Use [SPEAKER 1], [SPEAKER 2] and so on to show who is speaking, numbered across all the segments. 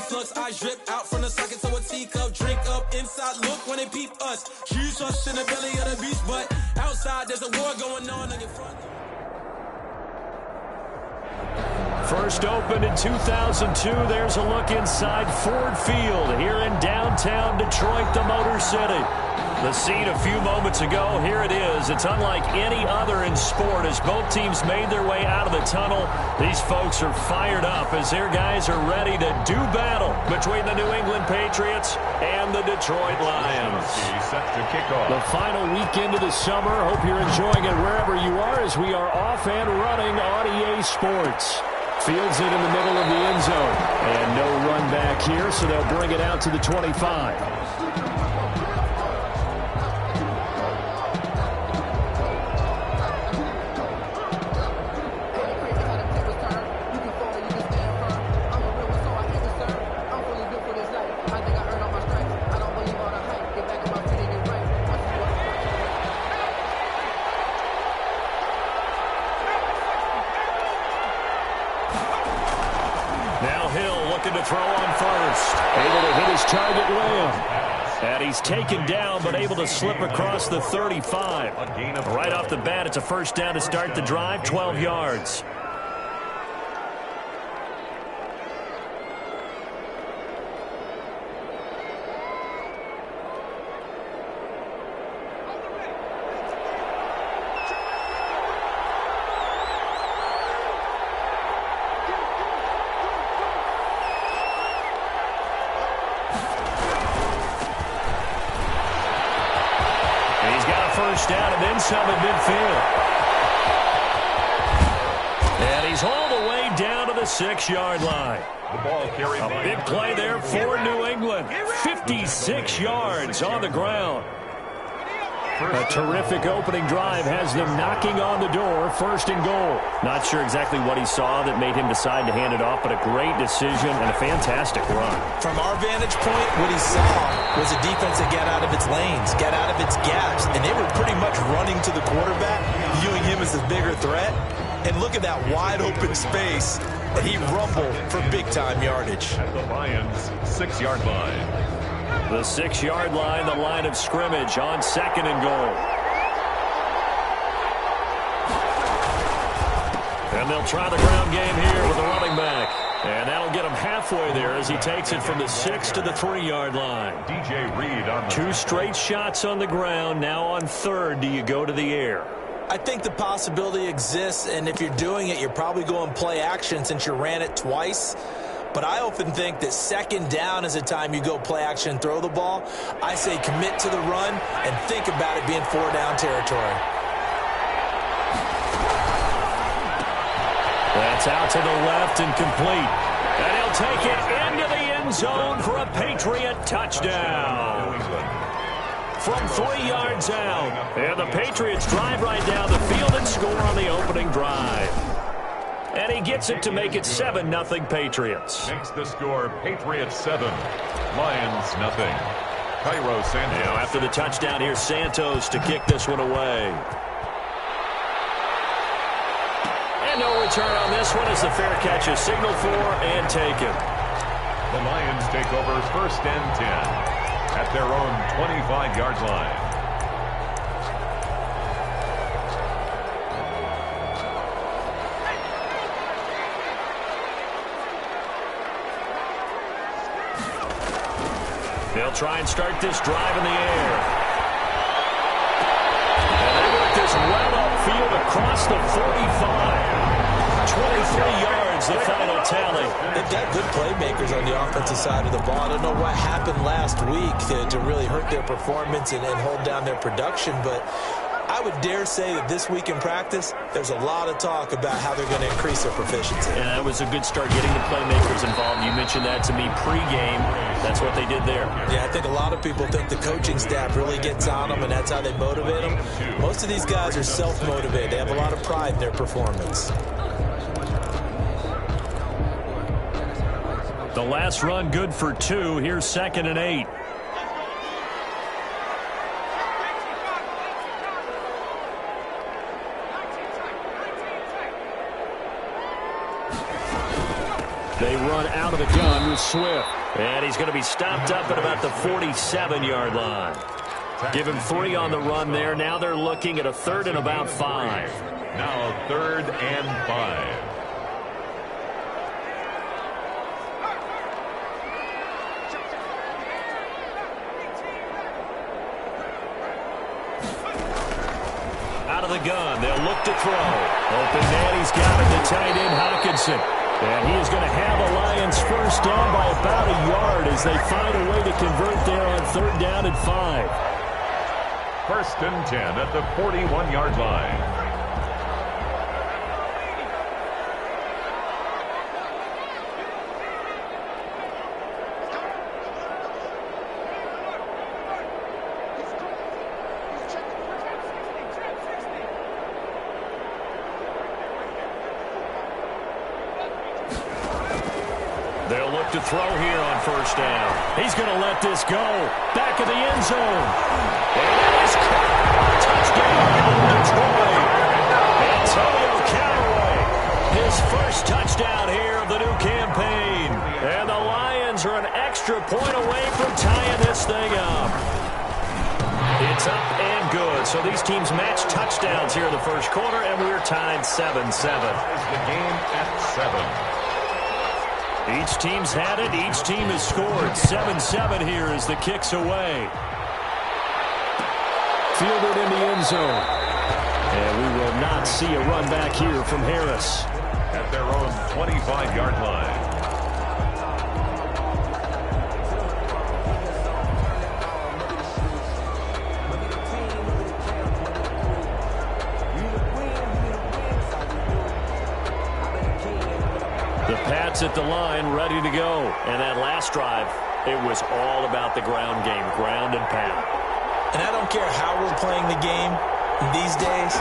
[SPEAKER 1] reflux, I drip out from the socket to a teacup. Drink up inside, look when they peep us. Huge us in the belly of the beast, but outside there's a war going on in your front.
[SPEAKER 2] First opened in 2002. There's a look inside Ford Field here in downtown Detroit, the Motor City. The scene a few moments ago, here it is. It's unlike any other in sport as both teams made their way out of the tunnel. These folks are fired up as their guys are ready to do battle between the New England Patriots and the Detroit Lions.
[SPEAKER 3] Set to kick off.
[SPEAKER 2] The final weekend of the summer. Hope you're enjoying it wherever you are as we are off and running on EA Sports. Fields it in the middle of the end zone. And no run back here, so they'll bring it out to the 25. Throw on first. Able to hit his target, Lamb. And he's taken down, but able to slip across the 35. Right off the bat, it's a first down to start the drive, 12 yards. Down and then some at midfield. And he's all the way down to the 6-yard line.
[SPEAKER 3] The ball carried
[SPEAKER 2] a big play there for New England. 56 yards on the ground. A terrific opening drive has them knocking on the door, first and goal. Not sure exactly what he saw that made him decide to hand it off, but a great decision and a fantastic run.
[SPEAKER 1] From our vantage point, what he saw was a defense that got out of its lanes, got out of its gaps, and they were pretty much running to the quarterback, viewing him as the bigger threat. And look at that wide open space, and he rumbled for big-time yardage.
[SPEAKER 3] At the Lions' 6-yard line.
[SPEAKER 2] The 6-yard line, the line of scrimmage on second and goal. And they'll try the ground game here with the running back. And that'll get him halfway there as he takes it from the 6 to the 3-yard line.
[SPEAKER 3] DJ Reed on the
[SPEAKER 2] 2 straight shots on the ground. Now on third, do you go to the air?
[SPEAKER 1] I think the possibility exists, and if you're doing it, you're probably going play action since you ran it twice. But I often think that second down is a time you go play action and throw the ball. I say commit to the run and think about it being 4-down territory.
[SPEAKER 2] That's out to the left and complete. And he'll take it into the end zone for a Patriot touchdown. From 3 yards out. And the Patriots drive right down the field and score on the opening drive. And he gets it to make it 7-0 Patriots.
[SPEAKER 3] Makes the score Patriots 7, Lions 0. Cairo Santos.
[SPEAKER 2] Now after the touchdown, here's Santos to kick this one away. And no return on this one as the fair catch is signaled for and taken.
[SPEAKER 3] The Lions take over first and 10 at their own 25-yard line.
[SPEAKER 2] They'll try and start this drive in the air. And they work this well upfield across the 45. 23 yards, the final tally.
[SPEAKER 1] They've got good playmakers on the offensive side of the ball. I don't know what happened last week to really hurt their performance and hold down their production, but I would dare say that this week in practice, there's a lot of talk about how they're going to increase their proficiency.
[SPEAKER 2] And that was a good start getting the playmakers involved. You mentioned that to me pregame. That's what they did there.
[SPEAKER 1] Yeah, I think a lot of people think the coaching staff really gets on them, and that's how they motivate them. Most of these guys are self-motivated. They have a lot of pride in their performance.
[SPEAKER 2] The last run good for 2. Here's 2nd and 8. They run out of the gun with Swift. And he's going to be stopped up at about the 47-yard line. Give him 3 on the run there. Now they're looking at a 3rd and about 5.
[SPEAKER 3] Now 3rd and 5.
[SPEAKER 2] Out of the gun. They'll look to throw. Open man. He's got it to tight end Hockenson. And he is going to have the Lions first down by about a yard as they find a way to convert there on 3rd down and 5.
[SPEAKER 3] 1st and 10 at the 41-yard line.
[SPEAKER 2] They'll look to throw here on 1st down. He's going to let this go. Back of the end zone. And that is caught. Touchdown, Detroit. Antonio Callaway. His first touchdown here of the new campaign. And the Lions are an extra point away from tying this thing up. It's up and good. So these teams match touchdowns here in the first quarter, and we're tied 7-7.
[SPEAKER 3] The game at 7.
[SPEAKER 2] Each team's had it. Each team has scored. 7-7 here as the kick's away. Fielded in the end zone. And we will not see a run back here from Harris.
[SPEAKER 3] At their own 25-yard line.
[SPEAKER 2] The Pats at the line, ready to go. And that last drive, it was all about the ground game, ground and pound.
[SPEAKER 1] And I don't care how we're playing the game these days,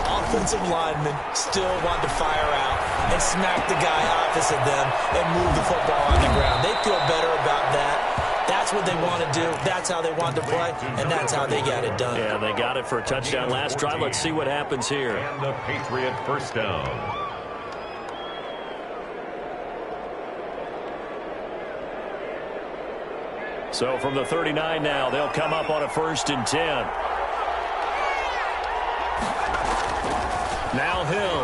[SPEAKER 1] offensive linemen still want to fire out and smack the guy opposite them and move the football on the ground. They feel better about that. That's what they want to do. That's how they want to play, and that's how they got it done.
[SPEAKER 2] Yeah, they got it for a touchdown last drive. Let's see what happens here.
[SPEAKER 3] And the Patriot first down.
[SPEAKER 2] So from the 39 now, they'll come up on a 1st and 10. Now Hill.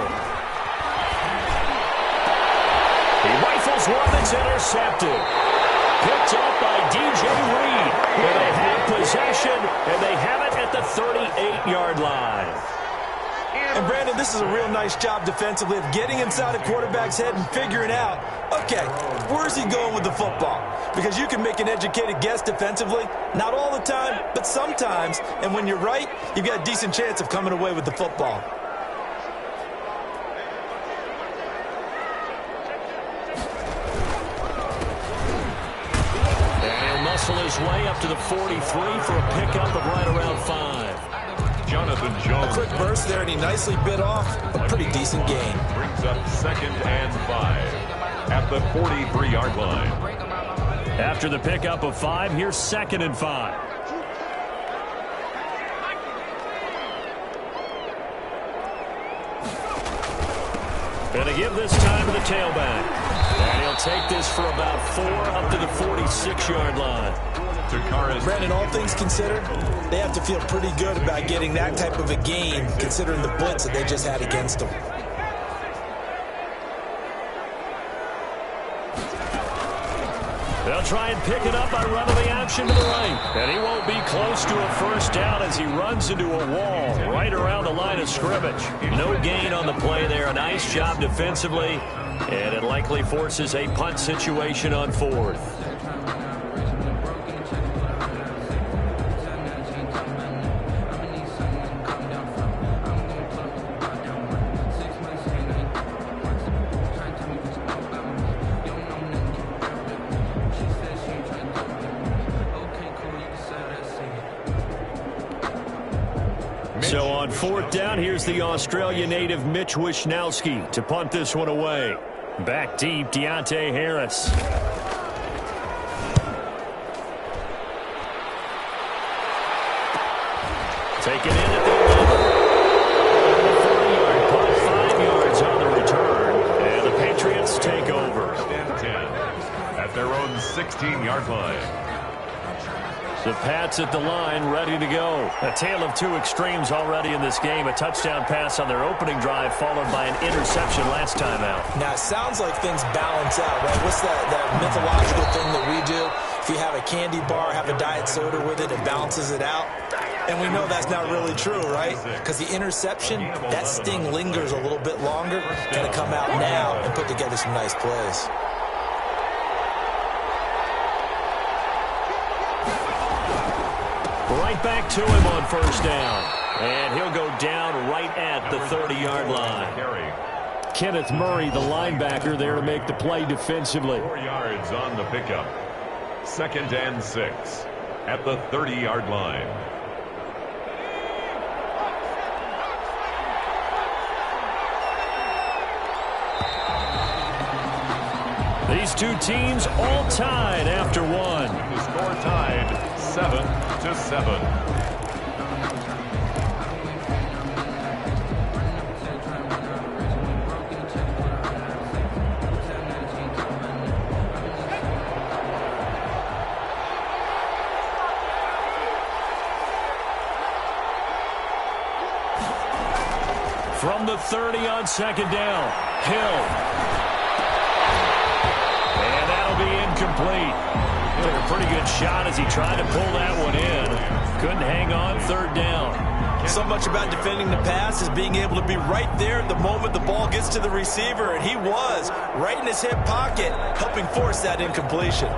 [SPEAKER 2] He rifles one that's intercepted. Picked up by DJ Reed. Where they have possession, and they have it at the 38-yard line.
[SPEAKER 1] And, Brandon, this is a real nice job defensively of getting inside a quarterback's head and figuring out, okay, where's he going with the football? Because you can make an educated guess defensively. Not all the time, but sometimes. And when you're right, you've got a decent chance of coming away with the football.
[SPEAKER 2] And he'll muscle his way up to the 43 for a pickup of right around 5.
[SPEAKER 3] Jonathan Jones.
[SPEAKER 1] A quick burst there, and he nicely bit off a pretty decent gain.
[SPEAKER 3] Brings up 2nd and 5 at the 43-yard line.
[SPEAKER 2] After the pickup of 5, here's 2nd and 5. Gonna give this time to the tailback. And he'll take this for about 4 up to the 46-yard line.
[SPEAKER 1] Brandon, all things considered, they have to feel pretty good about getting that type of a gain considering the blitz that they just had against them.
[SPEAKER 2] They'll try and pick it up by running the option to the right. And he won't be close to a 1st down as he runs into a wall right around the line of scrimmage. No gain on the play there. A nice job defensively. And it likely forces a punt situation on 4th. So on 4th down, here's the Australia native Mitch Wishnowski to punt this one away. Back deep, Deontay Harris. Taken in at the 11. 40-yard punt, 5 yards on the return. And the Patriots take over.
[SPEAKER 3] 16-yard line.
[SPEAKER 2] The Pats at the line, ready to go. A tale of two extremes already in this game. A touchdown pass on their opening drive, followed by an interception last time out.
[SPEAKER 1] Now, it sounds like things balance out, right? What's that mythological thing that we do? If you have a candy bar, have a diet soda with it, it balances it out. And we know that's not really true, right? Because the interception, that sting lingers a little bit longer. Going to come out now and put together some nice plays.
[SPEAKER 2] Right back to him on first down. And he'll go down right at the 30-yard line. Kenneth Murray, the linebacker, there to make the play defensively.
[SPEAKER 3] 4 yards on the pickup. 2nd and 6 at the 30-yard line.
[SPEAKER 2] These two teams all tied after one.
[SPEAKER 3] The score tied 7-7.
[SPEAKER 2] From the 30 on second down, Hill. And that'll be incomplete. Took a pretty good shot as he tried to pull that one in. Couldn't hang on, third down.
[SPEAKER 1] So much about defending the pass is being able to be right there at the moment the ball gets to the receiver, and he was right in his hip pocket, helping force that incompletion.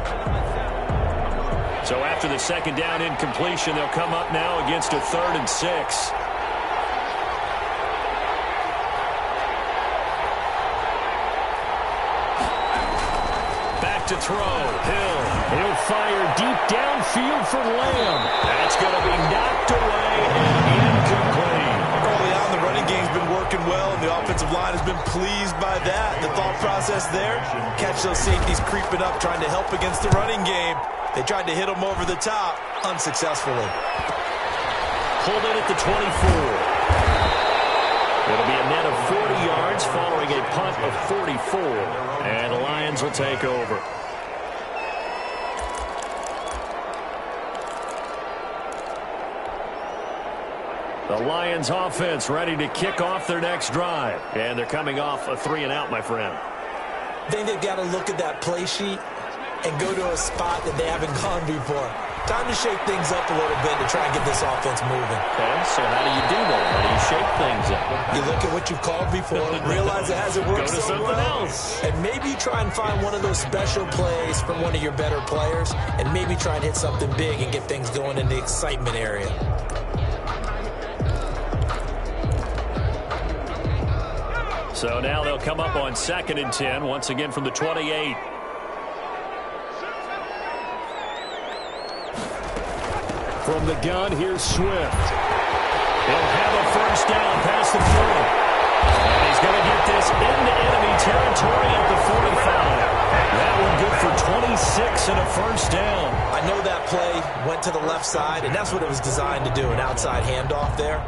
[SPEAKER 2] So after the second down incompletion, they'll come up now against a 3rd and 6. To throw. Hill. He'll fire deep downfield for Lamb. That's going to be knocked away and incomplete.
[SPEAKER 1] Early on, the running game's been working well, and the offensive line has been pleased by that. The thought process there, catch those safeties creeping up, trying to help against the running game. They tried to hit them over the top, unsuccessfully.
[SPEAKER 2] Pulled in at the 24. It'll be a net of 40 yards following a punt of 44. And the Lions will take over. The Lions offense ready to kick off their next drive. And they're coming off a 3-and-out, my friend.
[SPEAKER 1] I think they've got to look at that play sheet and go to a spot that they haven't gone before. Time to shake things up a little bit to try and get this offense moving.
[SPEAKER 2] Okay, so how do you do that? How do you shake things up?
[SPEAKER 1] You look at what you've called before, realize it hasn't worked
[SPEAKER 2] Go to
[SPEAKER 1] so
[SPEAKER 2] something
[SPEAKER 1] well,
[SPEAKER 2] else.
[SPEAKER 1] and maybe try and find one of those special plays from one of your better players, and maybe try and hit something big and get things going in the excitement area.
[SPEAKER 2] So now they'll come up on 2nd and 10, once again from the 28. From the gun, here's Swift. He'll have a first down past the 40. And he's going to get this into enemy territory at the 45. That one good for 26 and a first down.
[SPEAKER 1] I know that play went to the left side, and that's what it was designed to do, an outside handoff there.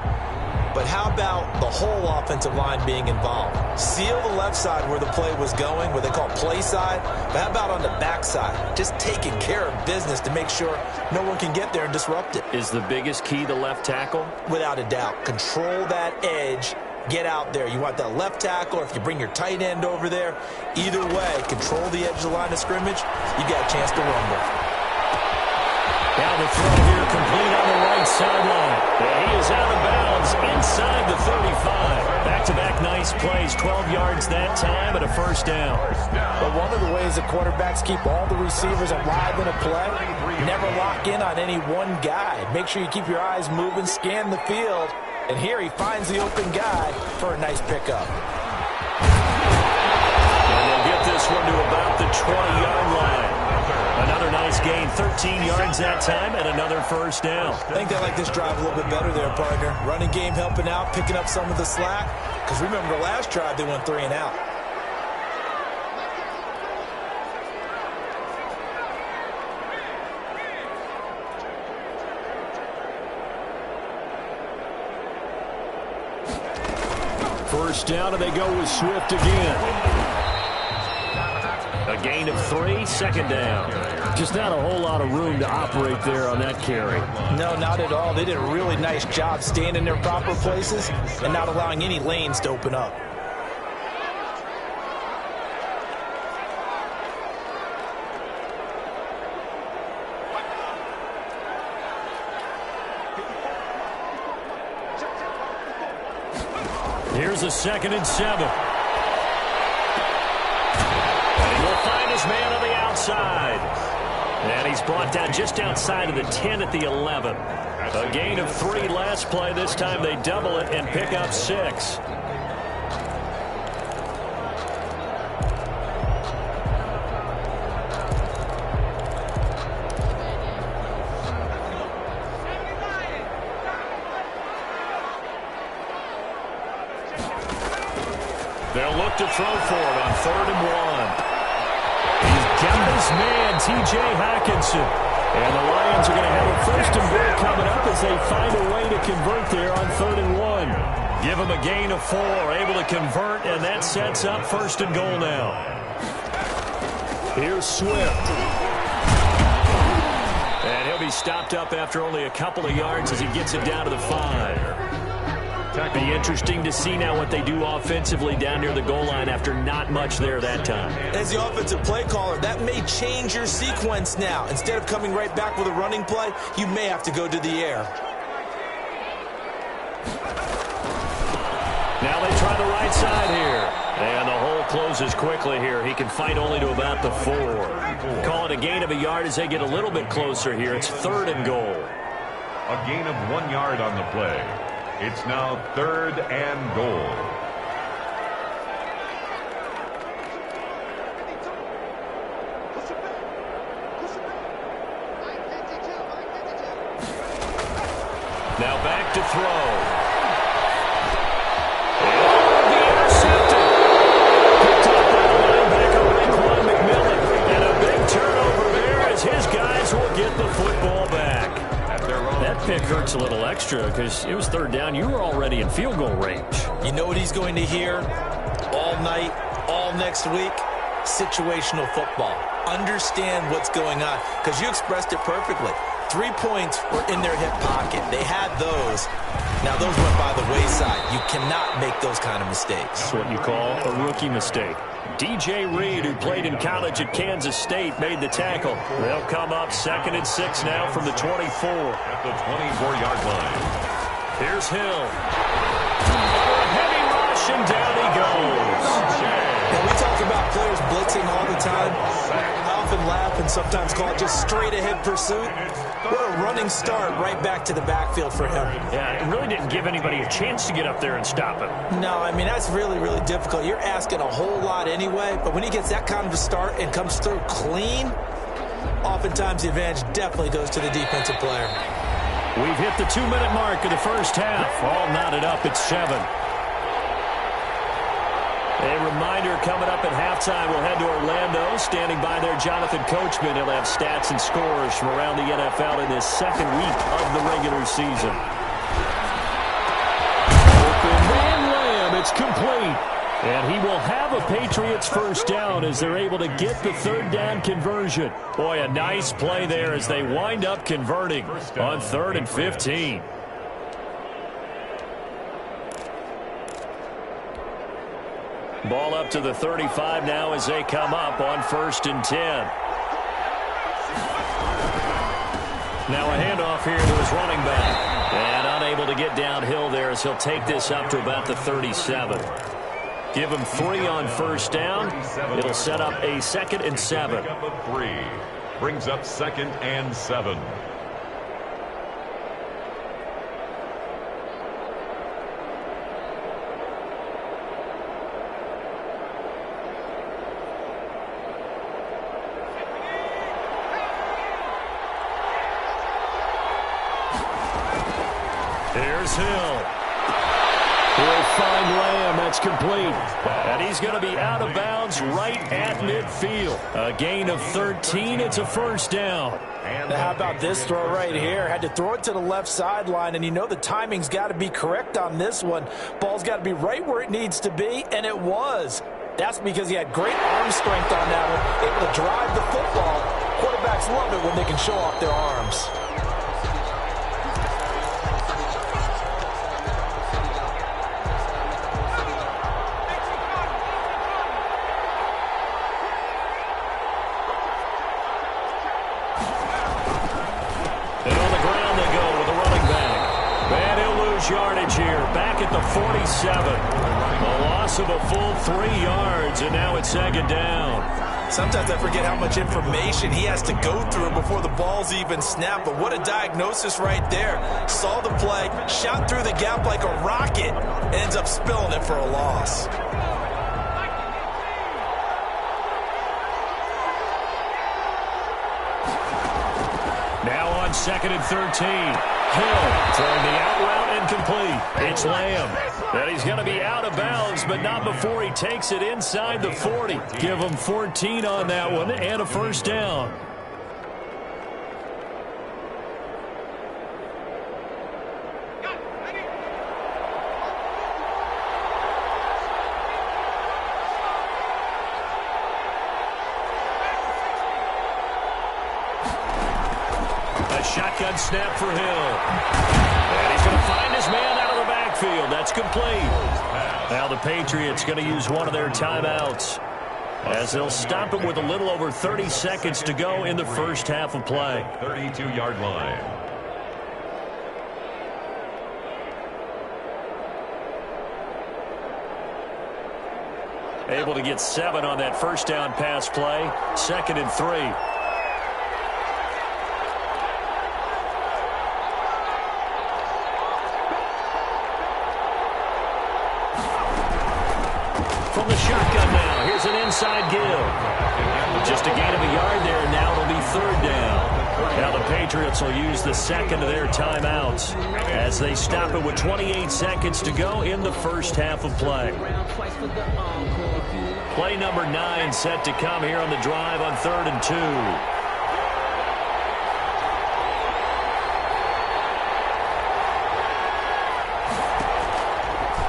[SPEAKER 1] But how about the whole offensive line being involved? Seal the left side where the play was going, what they call play side. But how about on the back side? Just taking care of business to make sure no one can get there and disrupt it.
[SPEAKER 2] Is the biggest key the left tackle?
[SPEAKER 1] Without a doubt. Control that edge. Get out there. You want that left tackle, or if you bring your tight end over there, either way, control the edge of the line of scrimmage, you got a chance to rumble.
[SPEAKER 2] Now the throw here complete on the right sideline. And he is out of bounds inside the 35. Back-to-back nice plays, 12 yards that time and a first down.
[SPEAKER 1] But one of the ways that quarterbacks keep all the receivers alive in a play, never lock in on any one guy. Make sure you keep your eyes moving, scan the field, and here he finds the open guy for a nice pickup.
[SPEAKER 2] And they'll get this one to about the 20-yard line. Another nice gain, 13 yards that time, and another first down.
[SPEAKER 1] I think they like this drive a little bit better there, partner. Running game helping out, picking up some of the slack. Because remember, the last drive, they went 3-and-out.
[SPEAKER 2] First down, and they go with Swift again. A gain of 3, second down.
[SPEAKER 4] Just not a whole lot of room to operate there on that carry.
[SPEAKER 1] No, not at all. They did a really nice job staying in their proper places and not allowing any lanes to open up.
[SPEAKER 2] Here's a 2nd and 7. And he'll find his man on the outside. And he's brought down just outside of the 10 at the 11. A gain of 3 last play. This time they double it and pick up 6. They'll look to throw for it on 3rd and 1. He's got his man, T.J. Hockenson. And the Lions are going to have a 1st and goal coming up as they find a way to convert there on 3rd and 1. Give them a gain of 4, able to convert, and that sets up 1st and goal now. Here's Swift. And he'll be stopped up after only a couple of yards as he gets it down to the 5. Be interesting to see now what they do offensively down near the goal line after not much there that time.
[SPEAKER 1] As the offensive play caller, that may change your sequence now. Instead of coming right back with a running play, you may have to go to the air.
[SPEAKER 2] Now they try the right side here. And the hole closes quickly here. He can fight only to about the 4. Call it a gain of a yard as they get a little bit closer here. It's 3rd and goal.
[SPEAKER 3] A gain of 1 yard on the play. It's now 3rd and goal.
[SPEAKER 2] Now back to throw. And the intercepted. Picked up by the linebacker, Raekwon McMillan. And a big turnover there as his guys will get the football back. That pick hurts a little extra because it was 3rd down. You were already in field goal range.
[SPEAKER 1] You know what he's going to hear all night, all next week? Situational football. Understand what's going on because you expressed it perfectly. 3 points were in their hip pocket. They had those. Now, those went by the wayside. You cannot make those kind of mistakes.
[SPEAKER 2] That's what you call a rookie mistake. DJ Reed, who played in college at Kansas State, made the tackle. They'll come up 2nd and 6 now from the 24.
[SPEAKER 3] At the 24-yard line.
[SPEAKER 2] Here's Hill. A heavy rush, and down he goes.
[SPEAKER 1] And we talk about players blitzing all the time. I often laugh and sometimes call it just straight-ahead pursuit. What a running start right back to the backfield for him.
[SPEAKER 2] Yeah, it really didn't give anybody a chance to get up there and stop him.
[SPEAKER 1] No, I mean, that's really, really difficult. You're asking a whole lot anyway, but when he gets that kind of a start and comes through clean, oftentimes the advantage definitely goes to the defensive player.
[SPEAKER 2] We've hit the 2-minute mark of the first half. All knotted up at 7. A reminder coming up at halftime, we'll head to Orlando. Standing by there, Jonathan Coachman. He'll have stats and scores from around the NFL in his 2nd week of the regular season. Open man Lamb, it's complete. And he will have a Patriots 1st down as they're able to get the 3rd down conversion. Boy, a nice play there as they wind up converting on 3rd and 15. Ball up to the 35 now as they come up on 1st and 10. Now a handoff here to his running back. And unable to get downhill there as he'll take this up to about the 37. Give him 3 on 1st down. It'll set up a 2nd and 7.
[SPEAKER 3] Brings up 2nd and 7.
[SPEAKER 2] Here's Hill. He'll find Lamb. That's complete. And he's going to be out of bounds right at midfield. A gain of 13. It's a 1st down.
[SPEAKER 1] And how about this throw right here? Had to throw it to the left sideline, and you know the timing's got to be correct on this one. Ball's got to be right where it needs to be, and it was. That's because he had great arm strength on that one, able to drive the football. Quarterbacks love it when they can show off their arms.
[SPEAKER 2] Yardage here, back at the 47. A loss of a full 3 yards, and now it's second down.
[SPEAKER 1] Sometimes I forget how much information he has to go through before the ball's even snapped, but what a diagnosis right there. Saw the play, shot through the gap like a rocket, and ends up spilling it for a loss.
[SPEAKER 2] Now on 2nd and 13. Hill throwing the out route incomplete. It's Lamb. And he's going to be out of bounds, but not before he takes it inside the 40. Give him 14 on that one and a first down. Shotgun snap for Hill. And he's going to find his man out of the backfield. That's complete. Now the Patriots going to use one of their timeouts as they'll stop it with a little over 30 seconds to go in the first half of play.
[SPEAKER 3] 32-yard line.
[SPEAKER 2] Able to get 7 on that first down pass play. 2nd and 3. From the shotgun now, here's an inside give. Just a gain of a yard there, and now it'll be 3rd down. Now the Patriots will use the second of their timeouts as they stop it with 28 seconds to go in the first half of play. Play number 9 set to come here on the drive on 3rd and 2.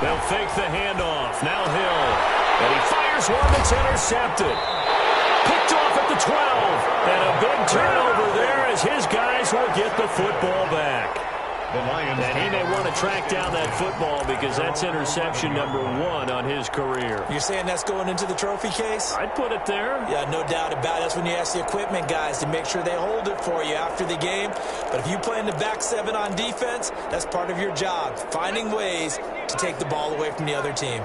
[SPEAKER 2] They'll fake the handoff. Now Hill. And he fires one that's intercepted. Picked off at the 12. And a big turnover there as his guys will get the football back. And he may want to track down that football because that's interception number 1 on his career.
[SPEAKER 1] You're saying that's going into the trophy case?
[SPEAKER 2] I'd put it there.
[SPEAKER 1] Yeah, no doubt about it. That's when you ask the equipment guys to make sure they hold it for you after the game. But if you play in the back 7 on defense, that's part of your job, finding ways to take the ball away from the other team.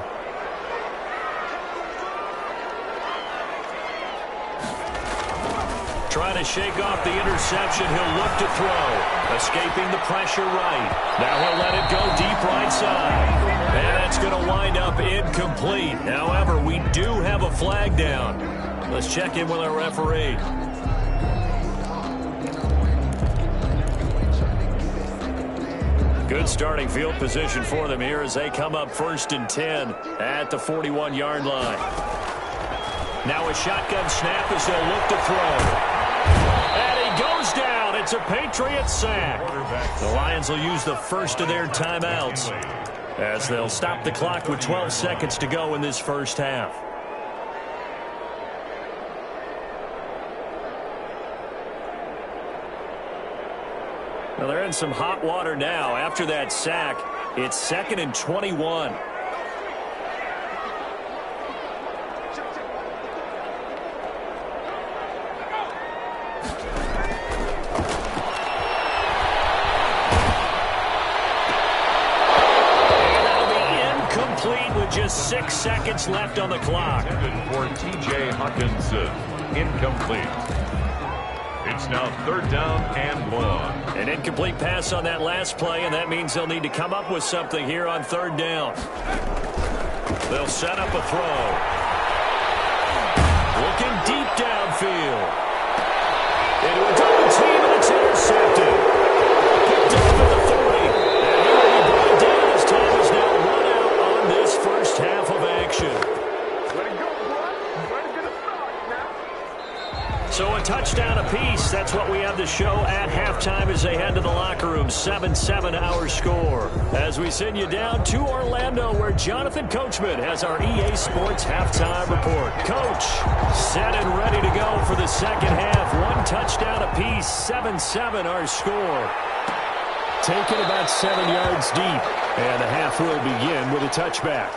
[SPEAKER 2] Trying to shake off the interception. He'll look to throw. Escaping the pressure right. Now he'll let it go deep right side. And that's going to wind up incomplete. However, we do have a flag down. Let's check in with our referee. Good starting field position for them here as they come up 1st and 10 at the 41-yard line. Now a shotgun snap as they'll look to throw. And he goes down. It's a Patriot sack. The Lions will use the first of their timeouts as they'll stop the clock with 12 seconds to go in this first half. Well, they're in some hot water now. After that sack, it's 2nd and 21. Just 6 seconds left on the clock.
[SPEAKER 3] For T.J. Hawkinson, incomplete. It's now 3rd down and 1.
[SPEAKER 2] An incomplete pass on that last play, and that means they'll need to come up with something here on 3rd down. They'll set up a throw. Looking deep downfield. Into a double team, and it's intercepted. Picked up at the 40. And he will be brought down as time is now run out on this first half of action. So a touchdown apiece. That's what we have to show at halftime as they head to the locker room. 7-7 our score. As we send you down to Orlando, where Jonathan Coachman has our EA Sports halftime report. Coach, set and ready to go for the second half. One touchdown apiece. 7-7 our score.
[SPEAKER 4] Taken about 7 yards deep. And the half will begin with a touchback.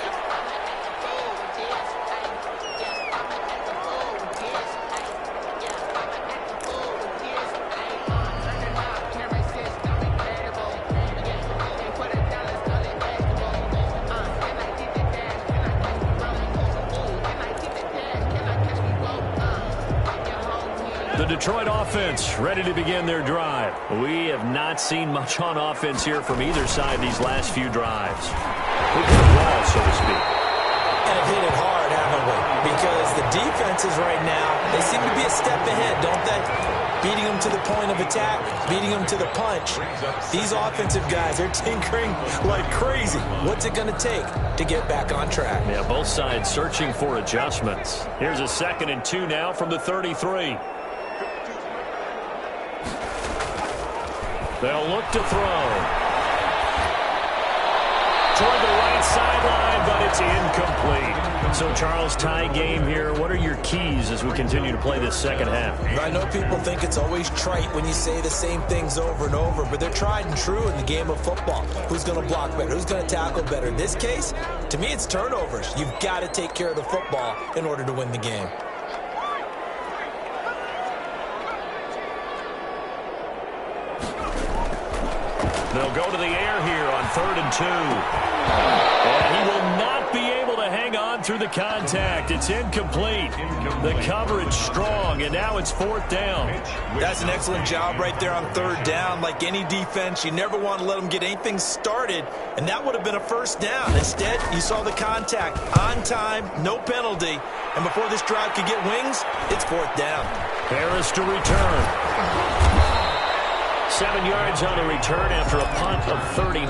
[SPEAKER 2] The Detroit offense ready to begin their drive. We have not seen much on offense here from either side these last few drives. We've got a wall, so to speak.
[SPEAKER 1] And have hit it hard, haven't we? Because the defenses right now, they seem to be a step ahead, don't they? Beating them to the point of attack, beating them to the punch. These offensive guys, they're tinkering like crazy. What's it going to take to get back on track?
[SPEAKER 2] Yeah, both sides searching for adjustments. Here's a 2nd and 2 now from the 33. They'll look to throw. Toward the right sideline, but it's incomplete. So, Charles, tie game here. What are your keys as we continue to play this second half?
[SPEAKER 1] I know people think it's always trite when you say the same things over and over, but they're tried and true in the game of football. Who's going to block better? Who's going to tackle better? In this case, to me, it's turnovers. You've got to take care of the football in order to win the game.
[SPEAKER 2] They'll go to the air here on 3rd and 2. And he will not be able to hang on through the contact. It's incomplete. The coverage strong, and now it's 4th down.
[SPEAKER 1] That's an excellent job right there on 3rd down. Like any defense, you never want to let them get anything started, and that would have been a 1st down. Instead, you saw the contact on time, no penalty, and before this drive could get wings, it's 4th down.
[SPEAKER 2] Harris to return. 7 yards on the return after a punt of 39.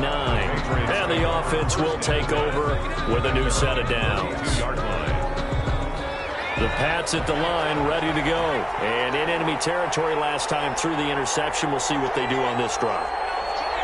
[SPEAKER 2] And the offense will take over with a new set of downs. The Pats at the line, ready to go. And in enemy territory last time through the interception. We'll see what they do on this drive.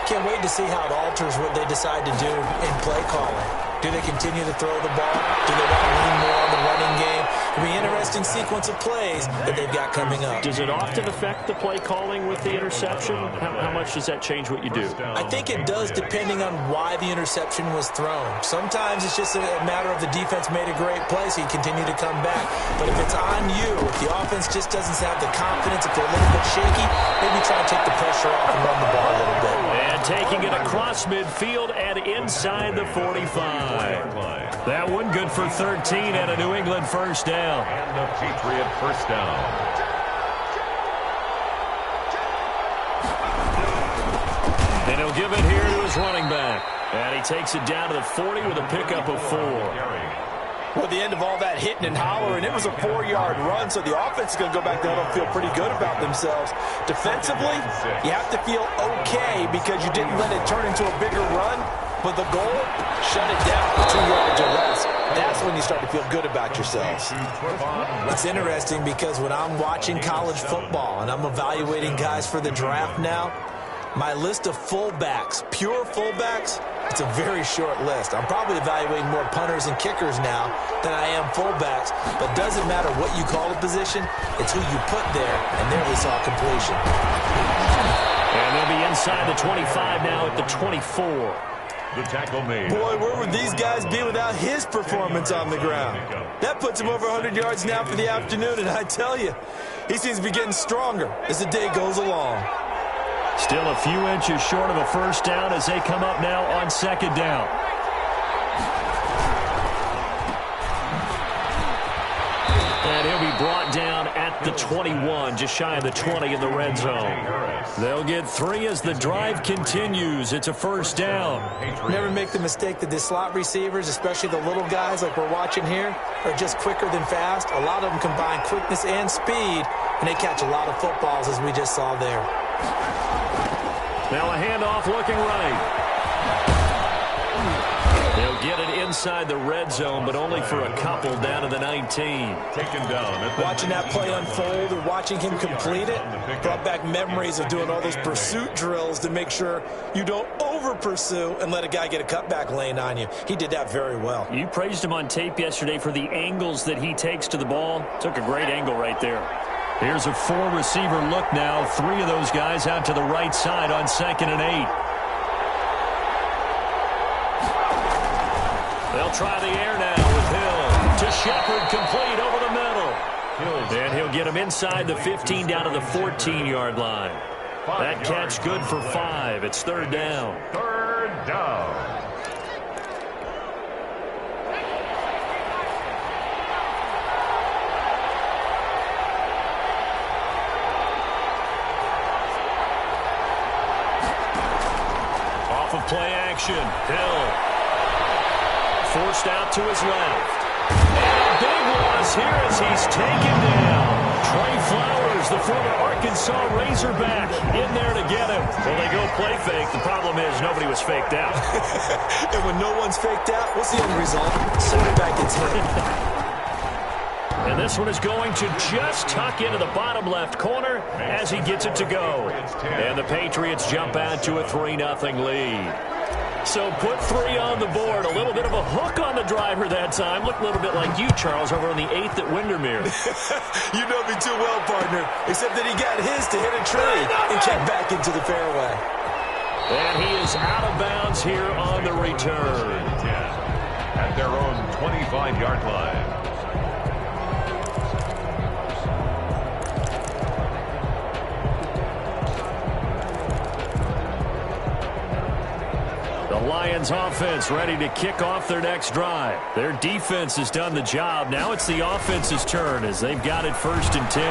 [SPEAKER 1] Can't wait to see how it alters what they decide to do in play calling. Do they continue to throw the ball? Do they want to lean more on the running game? It'll be an interesting sequence of plays that they've got coming up.
[SPEAKER 2] Does it often affect the play calling with the interception? How much does that change what you do?
[SPEAKER 1] I think it does, depending on why the interception was thrown. Sometimes it's just a matter of the defense made a great play, so you continue to come back. But if it's on you, if the offense just doesn't have the confidence, if they're a little bit shaky, maybe try to take the pressure off and run the ball a little bit.
[SPEAKER 2] And taking it across midfield and inside the 45. That one good for 13 and a New England 1st down.
[SPEAKER 3] And the Patriot 1st down.
[SPEAKER 2] And he'll give it here to his running back. And he takes it down to the 40 with a pickup of 4.
[SPEAKER 1] Well, at the end of all that hitting and hollering, it was a 4-yard run, so the offense is going to go back down and feel pretty good about themselves. Defensively, you have to feel okay because you didn't let it turn into a bigger run, but the goal, shut it down for 2 yards or less. That's when you start to feel good about yourselves. It's interesting because when I'm watching college football and I'm evaluating guys for the draft now, my list of fullbacks, pure fullbacks, it's a very short list. I'm probably evaluating more punters and kickers now than I am fullbacks, but doesn't matter what you call a position, it's who you put there, and there we saw completion.
[SPEAKER 2] And they'll be inside the 25 now at the 24.
[SPEAKER 3] The tackle made.
[SPEAKER 1] Boy, where would these guys be without his performance on the ground? That puts him over 100 yards now for the afternoon, and I tell you, he seems to be getting stronger as the day goes along.
[SPEAKER 2] Still a few inches short of a 1st down as they come up now on 2nd down. And he'll be brought down at the 21, just shy of the 20 in the red zone. They'll get 3 as the drive continues. It's a 1st down.
[SPEAKER 1] Never make the mistake that the slot receivers, especially the little guys like we're watching here, are just quicker than fast. A lot of them combine quickness and speed, and they catch a lot of footballs as we just saw there.
[SPEAKER 2] Now a handoff looking right. They'll get it inside the red zone, but only for a couple down to the 19.
[SPEAKER 3] Taken down.
[SPEAKER 1] Watching that play unfold and watching him complete it brought back memories of doing all those pursuit drills to make sure you don't over-pursue and let a guy get a cutback lane on you. He did that very well.
[SPEAKER 2] You praised him on tape yesterday for the angles that he takes to the ball. Took a great angle right there. Here's a four-receiver look now. Three of those guys out to the right side on 2nd and 8. They'll try the air now with Hill. To Shepard, complete over the middle. And he'll get him inside the 15 down to the 14-yard line. That catch good for 5. It's 3rd down.
[SPEAKER 3] 3rd down.
[SPEAKER 2] Off of play action. Hill. Forced out to his left. And a big loss here as he's taken down. Trey Flowers, the former Arkansas Razorback, in there to get him. Well, they go play fake. The problem is nobody was faked out.
[SPEAKER 1] And when no one's faked out, what's the end result? Center back gets hit.
[SPEAKER 2] And this one is going to just tuck into the bottom left corner as he gets it to go. And the Patriots jump out to a 3-0 lead. So put 3 on the board. A little bit of a hook on the driver that time. Looked a little bit like you, Charles, over on the 8th at Windermere.
[SPEAKER 1] You know me too well, partner. Except that he got his to hit a tree and kick back into the fairway.
[SPEAKER 2] And he is out of bounds here on the return.
[SPEAKER 3] At their own 25-yard line.
[SPEAKER 2] Lions offense ready to kick off their next drive. Their defense has done the job. Now it's the offense's turn as they've got it 1st and 10.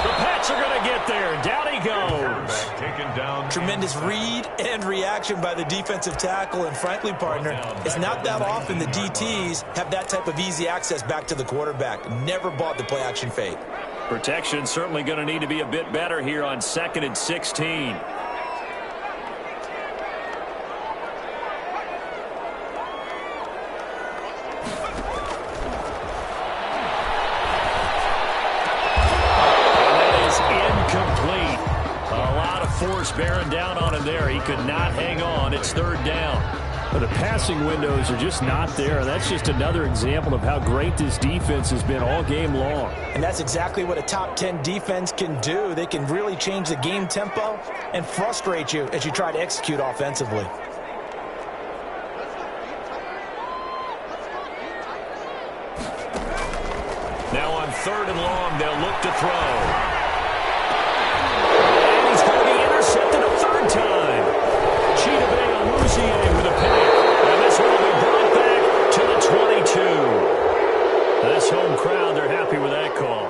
[SPEAKER 2] The Pats are going to get there. Down he goes.
[SPEAKER 3] Taken down.
[SPEAKER 1] Tremendous read and reaction by the defensive tackle. And frankly, partner, it's not that often the DTs have that type of easy access back to the quarterback. Never bought the play action fake.
[SPEAKER 2] Protection certainly going to need to be a bit better here on 2nd and 16. Force bearing down on him there. He could not hang on. It's 3rd down.
[SPEAKER 4] But the passing windows are just not there. That's just another example of how great this defense has been all game long.
[SPEAKER 1] And that's exactly what a top 10 defense can do. They can really change the game tempo and frustrate you as you try to execute offensively.
[SPEAKER 2] Now on 3rd and long, they'll look to throw. Intercepted a 3rd time. Chidobe Awuzie with a pick. And this one will be brought back to the 22. This home crowd, they're happy with that call.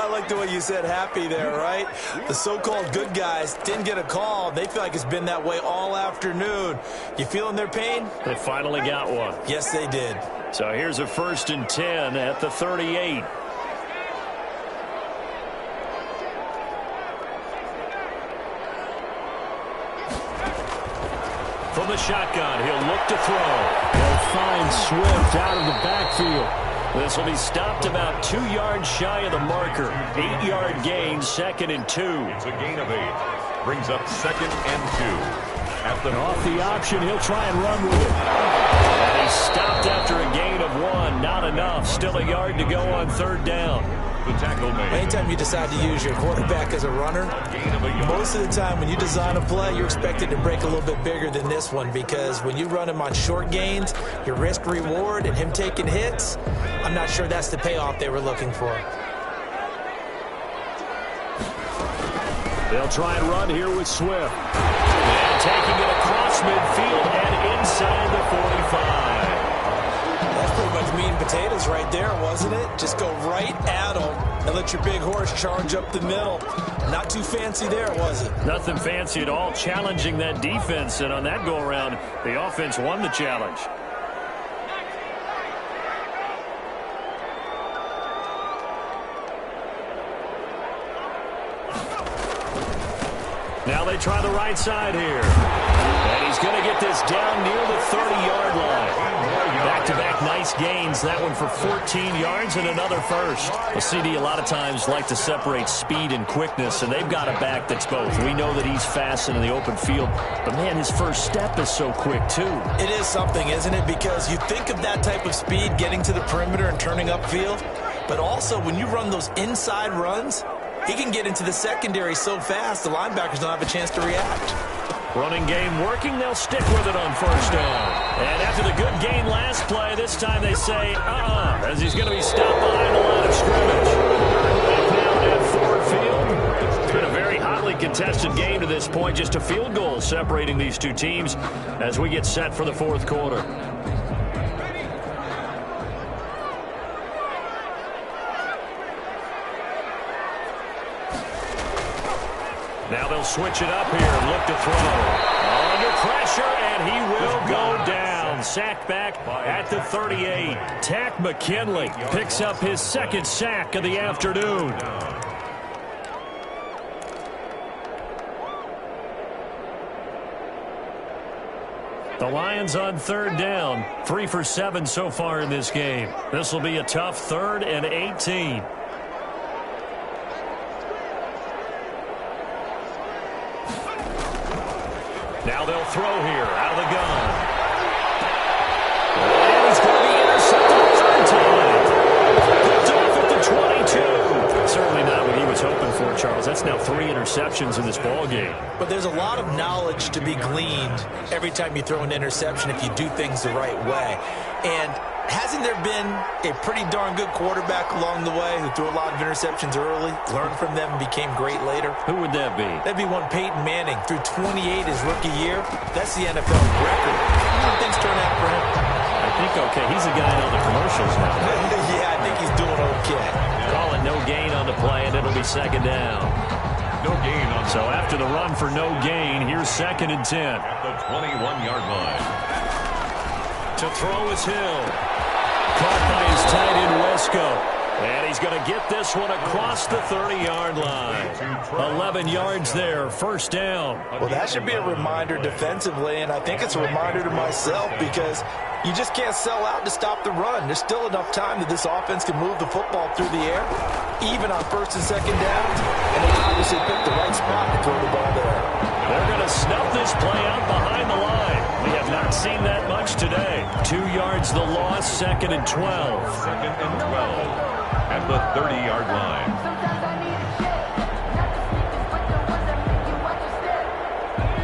[SPEAKER 1] I like the way you said happy there, right? The so-called good guys didn't get a call. They feel like it's been that way all afternoon. You feeling their pain?
[SPEAKER 2] They finally got one.
[SPEAKER 1] Yes, they did.
[SPEAKER 2] So here's a 1st and 10 at the 38. From the shotgun, he'll look to throw.
[SPEAKER 4] They'll find Swift out of the backfield.
[SPEAKER 2] This will be stopped about 2 yards shy of the marker. 8-yard gain, 2nd and 2.
[SPEAKER 3] It's a gain of 8. Brings up 2nd and 2.
[SPEAKER 4] And off the option, he'll try and run with it.
[SPEAKER 2] And he's stopped after a gain of 1. Not enough. Still a yard to go on 3rd down.
[SPEAKER 3] The tackle made.
[SPEAKER 1] Anytime you decide to use your quarterback as a runner, most of the time when you design a play, you're expected to break a little bit bigger than this one, because when you run him on short gains, your risk reward and him taking hits, I'm not sure that's the payoff they were looking for.
[SPEAKER 4] They'll try and run here with Swift.
[SPEAKER 2] And taking it across midfield and inside the 45.
[SPEAKER 1] That's pretty much meat and potatoes right there, wasn't it? Just go right at them and let your big horse charge up the middle. Not too fancy there, was it?
[SPEAKER 2] Nothing fancy at all, challenging that defense. And on that go-around, the offense won the challenge. Now they try the right side here. And he's going to get this down near the 30-yard line. Back-to-back nice gains. That one for 14 yards and another first. Well, CD a lot of times like to separate speed and quickness, and they've got a back that's both. We know that he's fast in the open field, but, man, his first step is so quick, too.
[SPEAKER 1] It is something, isn't it? Because you think of that type of speed getting to the perimeter and turning upfield, but also when you run those inside runs, he can get into the secondary so fast the linebackers don't have a chance to react.
[SPEAKER 2] Running game working. They'll stick with it on first down. And after the good gain last play, this time they say, as he's going to be stopped behind the line of scrimmage. Back now at Ford Field. It's been a very hotly contested game to this point. Just a field goal separating these two teams as we get set for the fourth quarter. Now they'll switch it up here and look to throw. Under pressure, and he will go down. Sacked back at the 38. Tack McKinley picks up his second sack of the afternoon. The Lions on third down. 3 for 7 so far in this game. This will be a tough 3rd and 18. Now they'll throw here out of the gun. And he's going to be intercepted third time. Picked off at the 22. Certainly not what he was hoping for, Charles. That's now 3 interceptions in this ball game.
[SPEAKER 1] But there's a lot of knowledge to be gleaned every time you throw an interception if you do things the right way. And hasn't there been a pretty darn good quarterback along the way who threw a lot of interceptions early, learned from them, and became great later?
[SPEAKER 2] Who would that be?
[SPEAKER 1] That'd be one Peyton Manning. Threw 28 his rookie year. That's the NFL record. How things turn out for him?
[SPEAKER 2] I think okay. He's a guy on the commercials now.
[SPEAKER 1] Yeah, I think he's doing okay.
[SPEAKER 2] Call it no gain on the play, and it'll be second down.
[SPEAKER 3] No gain on.
[SPEAKER 2] So after the run for no gain, here's 2nd and 10.
[SPEAKER 3] At the 21-yard line.
[SPEAKER 2] To throw is Hill. Caught by his tight end, Wesco. And he's going to get this one across the 30-yard line. 11 yards there, first down.
[SPEAKER 1] Well, that should be a reminder defensively, and I think it's a reminder to myself because you just can't sell out to stop the run. There's still enough time that this offense can move the football through the air, even on 1st and 2nd downs, and they obviously picked the right spot to throw the ball there.
[SPEAKER 2] They're going to snuff this play out behind the line. We have not seen that much today. 2 yards the loss, 2nd and 12.
[SPEAKER 3] 2nd and 12 at the 30-yard line.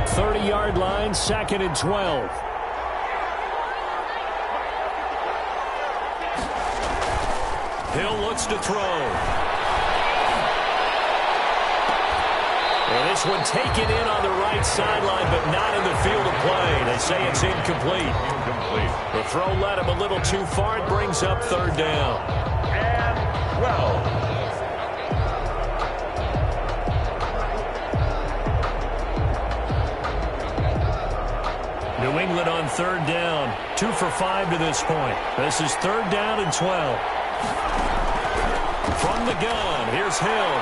[SPEAKER 2] 30-yard line, 2nd and 12. Hill looks to throw. And this one taken in on the right sideline, but not in the field of play. They say it's incomplete. The throw led him a little too far. It brings up 3rd down.
[SPEAKER 3] And 12.
[SPEAKER 2] New England on 3rd down. 2 for 5 to this point. This is 3rd down and 12. From the gun, here's Hill.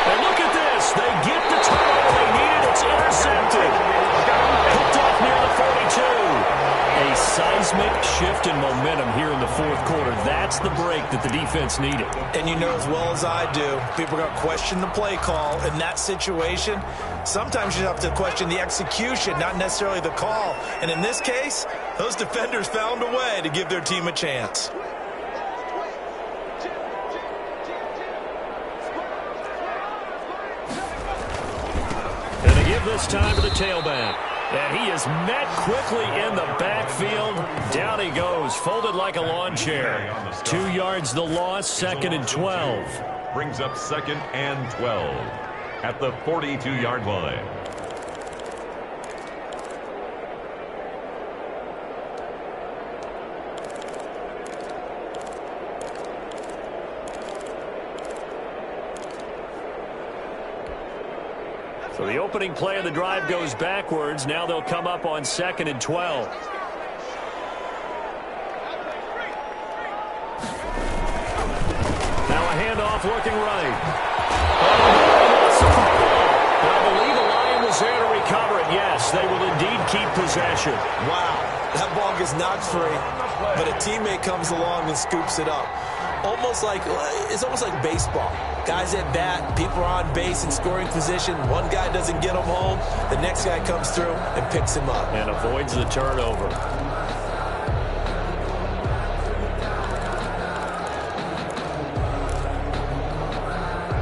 [SPEAKER 2] And look at this. They get the turnover they needed. It's intercepted. Picked off near the 42. A seismic shift in momentum here in the fourth quarter. That's the break that the defense needed.
[SPEAKER 1] And you know as well as I do, people are going to question the play call in that situation. Sometimes you have to question the execution, not necessarily the call. And in this case, those defenders found a way to give their team a chance.
[SPEAKER 2] This time to the tailback. And he is met quickly in the backfield. Down he goes, folded like a lawn chair. 2 yards the loss, 2nd and 12.
[SPEAKER 3] Brings up 2nd and 12 at the 42-yard line.
[SPEAKER 2] So the opening play of the drive goes backwards. Now they'll come up on 2nd and 12. Now a handoff looking right. I believe the Lion was there to recover it. Yes, they will indeed keep possession.
[SPEAKER 1] Wow, that ball gets knocked free, but a teammate comes along and scoops it up. It's almost like baseball. Guys at bat, people are on base in scoring position. One guy doesn't get him home. The next guy comes through and picks him up.
[SPEAKER 2] And avoids the turnover.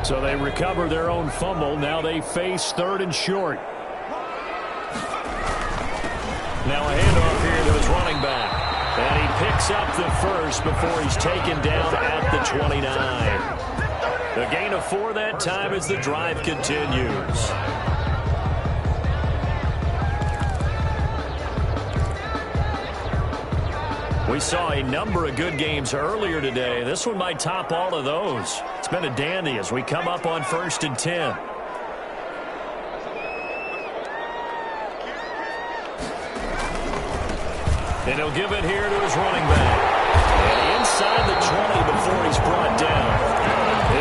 [SPEAKER 2] So they recover their own fumble. Now they face 3rd and short. Now a handoff here to his running back. And he picks up the first before he's taken down at the 29. A gain of 4 that time as the drive continues. We saw a number of good games earlier today. This one might top all of those. It's been a dandy as we come up on 1st and 10. And he'll give it here to his running back. And inside the 20 before he's brought down.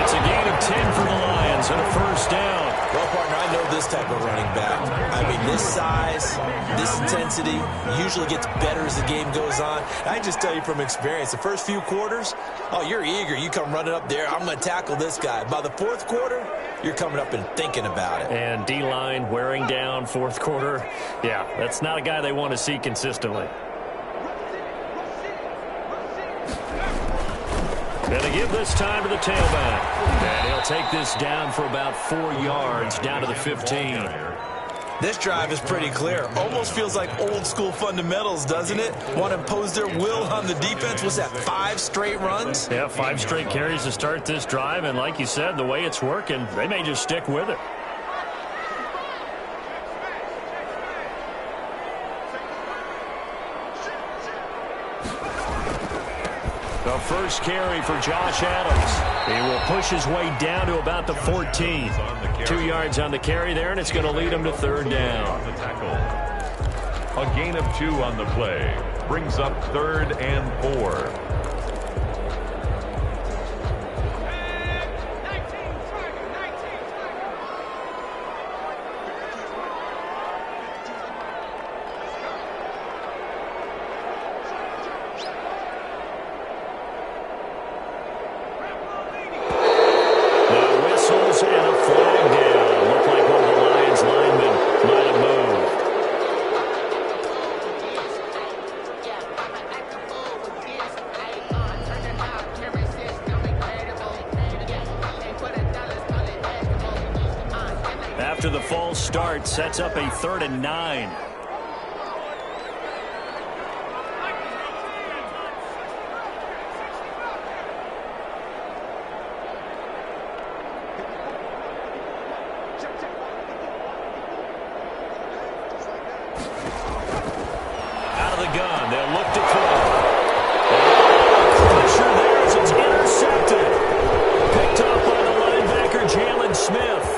[SPEAKER 2] It's a gain of 10 for the Lions and a first down.
[SPEAKER 1] Well, partner, I know this type of running back. I mean, this size, this intensity usually gets better as the game goes on. And I just tell you from experience, the first few quarters, oh, you're eager. You come running up there, I'm going to tackle this guy. By the 4th quarter, you're coming up and thinking about it.
[SPEAKER 2] And D-line wearing down 4th quarter. Yeah, that's not a guy they want to see consistently. And they give this time to the tailback. And he'll take this down for about 4 yards, down to the 15.
[SPEAKER 1] This drive is pretty clear. Almost feels like old school fundamentals, doesn't it? Want to impose their will on the defense. What's that, 5 straight runs?
[SPEAKER 2] Yeah, 5 straight carries to start this drive. And like you said, the way it's working, they may just stick with it. The first carry for Josh Adams. He will push his way down to about the 14. 2 yards on the carry there, and it's going to lead him to 3rd down.
[SPEAKER 3] A gain of 2 on the play. Brings up 3rd and 4.
[SPEAKER 2] After the false start, sets up a 3rd and 9. Out of the gun, they'll look to throw. Pressure there as it's intercepted. Picked up by the linebacker, Jalen Smith.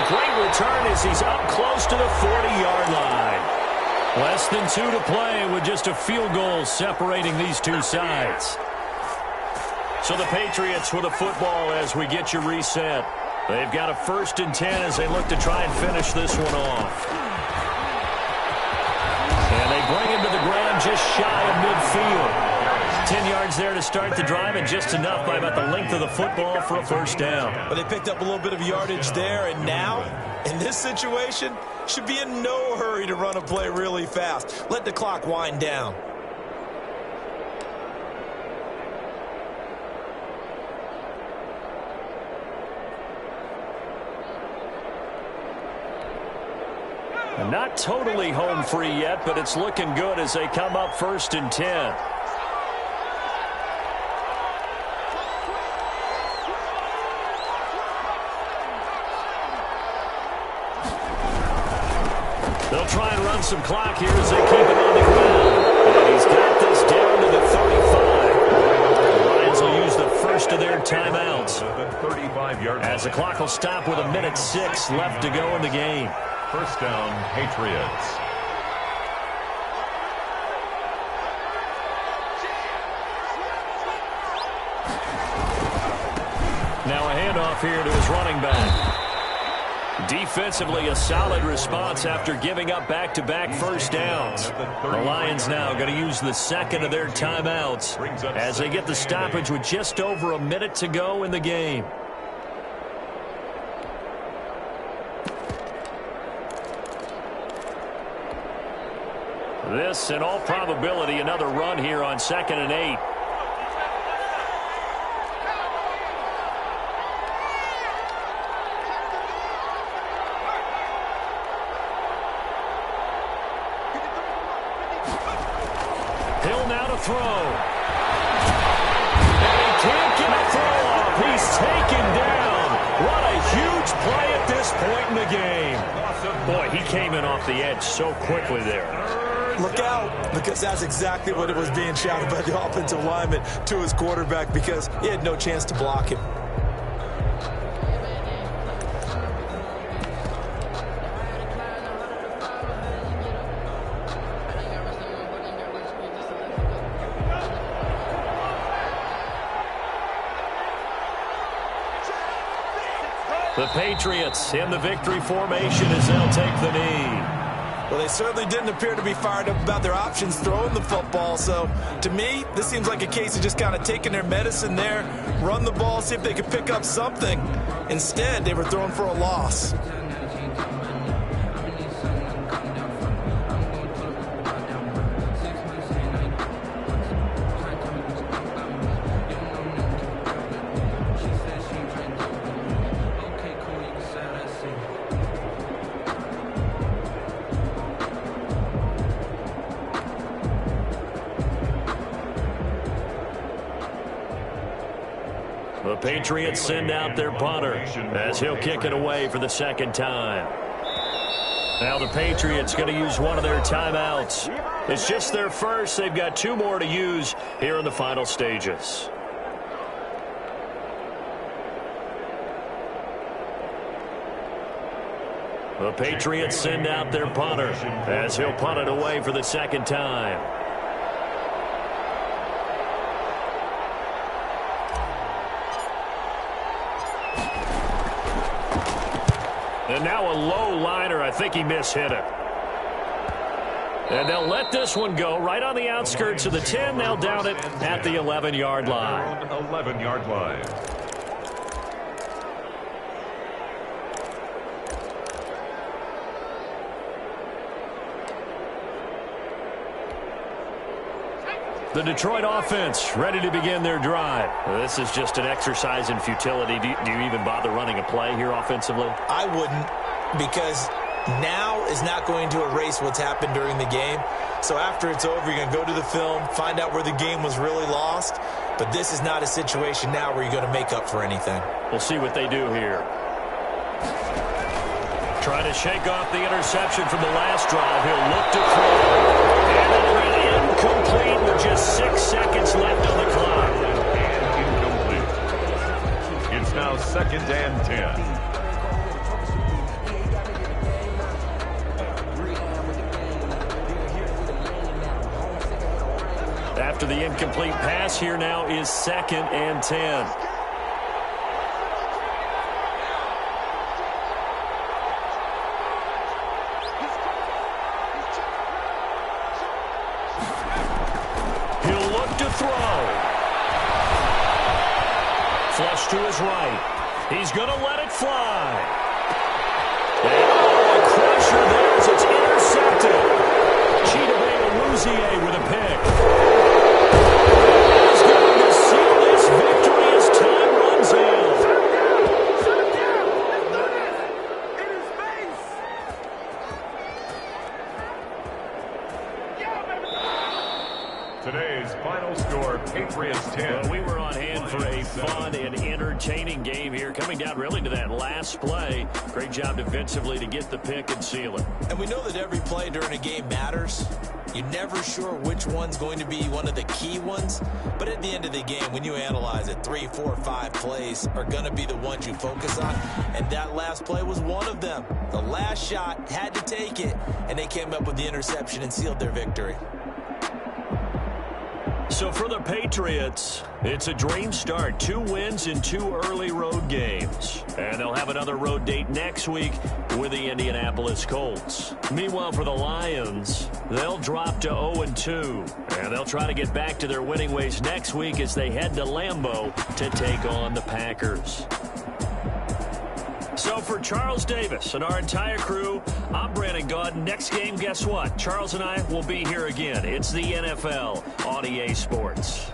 [SPEAKER 2] Great return as he's up close to the 40-yard line. Less than 2 to play with just a field goal separating these two sides. So the Patriots with a football as we get you reset. They've got a 1st and 10 as they look to try and finish this one off. And they bring him to the ground just shy of midfield. 10 yards there to start the drive, and just enough by about the length of the football for a first down.
[SPEAKER 1] But they picked up a little bit of yardage there, and now, in this situation, should be in no hurry to run a play really fast. Let the clock wind down.
[SPEAKER 2] Not totally home free yet, but it's looking good as they come up 1st and 10. They'll try and run some clock here as they keep it on the ground. And he's got this down to the 35. The Lions will use the first of their timeouts. As the clock will stop with 1:06 left to go in the game.
[SPEAKER 3] First down, Patriots.
[SPEAKER 2] Now a handoff here to his running back. Defensively, a solid response after giving up back-to-back first downs. The Lions now going to use the second of their timeouts as they get the stoppage with just over a minute to go in the game. This, in all probability, another run here on 2nd and 8. Hill now to throw. And he can't get a throw off. He's taken down. What a huge play at this point in the game. Boy, he came in off the edge so quickly there.
[SPEAKER 1] Look out, because that's exactly what it was being shouted by the offensive lineman to his quarterback, because he had no chance to block him.
[SPEAKER 2] The Patriots in the victory formation as they'll take the knee.
[SPEAKER 1] Well, they certainly didn't appear to be fired up about their options throwing the football. So, to me, this seems like a case of just kind of taking their medicine there, run the ball, see if they could pick up something. Instead, they were throwing for a loss.
[SPEAKER 2] The Patriots send out their punter as he'll kick it away for the second time. Now the Patriots going to use one of their timeouts. It's just their first. They've got 2 more to use here in the final stages. The Patriots send out their punter as he'll punt it away for the second time. And now a low liner. I think he mishit it. And they'll let this one go right on the outskirts of the 10. They'll down it at the 11-yard line.
[SPEAKER 3] 11-yard line.
[SPEAKER 2] The Detroit offense ready to begin their drive. This is just an exercise in futility. Do you even bother running a play here offensively?
[SPEAKER 1] I wouldn't, because now is not going to erase what's happened during the game. So after it's over, you're going to go to the film, find out where the game was really lost. But this is not a situation now where you're going to make up for anything.
[SPEAKER 2] We'll see what they do here. Trying to shake off the interception from the last drive. He'll look to throw. And it ran incomplete with just 6 seconds left on the clock.
[SPEAKER 3] And incomplete. It's now 2nd and 10.
[SPEAKER 2] After the incomplete pass, here now is 2nd and 10. He'll look to throw. Flush to his right. He's going to let it fly. And a crusher there as it's intercepted. Chidobe with a pick. He's going to seal this victory as time runs out.
[SPEAKER 3] Today's final score, Patriots 10.
[SPEAKER 2] Well, we were on hand for a fun and entertaining game here, coming down really to that last play. Great job defensively to get the pick and seal it.
[SPEAKER 1] And we know that every play during a game matters. You're never sure which one's going to be one of the key ones. But at the end of the game, when you analyze it, 3, 4, 5 plays are going to be the ones you focus on. And that last play was one of them. The last shot had to take it, and they came up with the interception and sealed their victory.
[SPEAKER 2] So for the Patriots, it's a dream start. 2 wins in 2 early road games. And they'll have another road date next week with the Indianapolis Colts. Meanwhile, for the Lions, they'll drop to 0-2. And they'll try to get back to their winning ways next week as they head to Lambeau to take on the Packers. So for Charles Davis and our entire crew, I'm Brandon Gaudin. Next game, guess what? Charles and I will be here again. It's the NFL on EA Sports.